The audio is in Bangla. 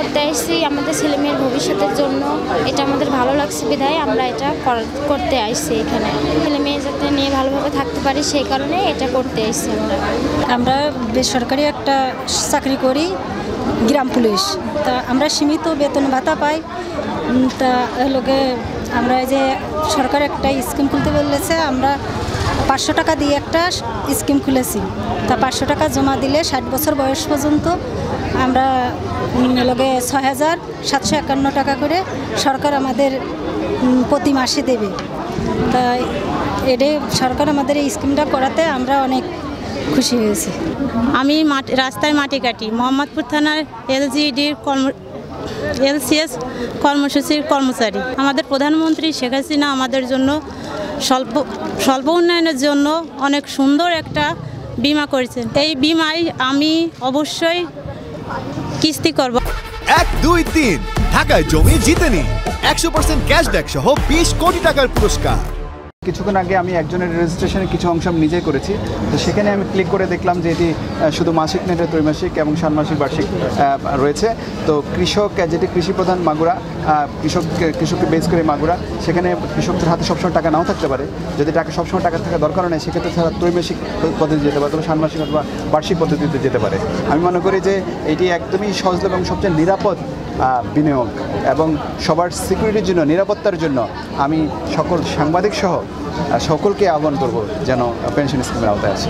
করতে আসছি আমাদের ছেলেমেয়ের ভবিষ্যতের জন্য। এটা আমাদের ভালো লাগছে বিধায় আমরা এটা করতে আসছি। এখানে ছেলে মেয়ে যাতে নিয়ে ভালোভাবে থাকতে পারি সেই কারণে এটা করতে আসছি। আমরা বেসরকারি একটা চাকরি করি, গ্রাম পুলিশ। তা আমরা সীমিত বেতন ভাতা পাই। তা লোকে আমরা এই যে সরকার একটা স্কিম খুলতে বলেছে, আমরা 500 টাকা দিয়ে একটা স্কিম খুলেছি। তা 500 টাকা জমা দিলে 60 বছর বয়স পর্যন্ত আমরা লোকে 6,751 টাকা করে সরকার আমাদের প্রতি মাসে দেবে। তা এটা সরকার আমাদের এই স্কিমটা করাতে আমরা অনেক খুশি হয়েছি। আমি রাস্তায় মাটি কাটি, মোহাম্মদপুর থানার এলজিইডির LCS কর্মসূচির কর্মচারী। আমাদের প্রধানমন্ত্রী শেখ হাসিনা আমাদের জন্য স্বল্প উন্নয়নের জন্য অনেক সুন্দর একটা বিমা করেছেন। এই বিমায় আমি অবশ্যই কিস্তি করব। 1, 2, 3 ঢাকায় জমি জিতে নিন 100% ক্যাশব্যাক সহ 20 কোটি টাকার পুরস্কার। কিছুক্ষণ আগে আমি একজনের রেজিস্ট্রেশনের কিছু অংশ আমি নিজেই করেছি। তো সেখানে আমি ক্লিক করে দেখলাম যে এটি শুধু মাসিক নেটে ত্রৈমাসিক এবং ষান্মাসিক বার্ষিক রয়েছে। তো কৃষক, যেটি কৃষি প্রধান মাগুরা, কৃষককে বেস করে মাগুরা, সেখানে কৃষকদের হাতে সবসময় টাকা নাও থাকতে পারে। যদি টাকা সবসময় টাকা থাকা দরকার নেই, সেক্ষেত্রে তারা ত্রৈমাসিক পদ্ধতি যেতে পারে, তবে ষান্মাসিক অথবা বার্ষিক পদ্ধতিতে যেতে পারে। আমি মনে করি যে এটি একদমই সহজলভ্য এবং সবচেয়ে নিরাপদ বিনিয়োগ এবং সবার সিকিউরিটির জন্য, নিরাপত্তার জন্য আমি সকল সাংবাদিক সহ সকলকে আহ্বান করব যেন পেনশন স্কিমের আওতায় আসে।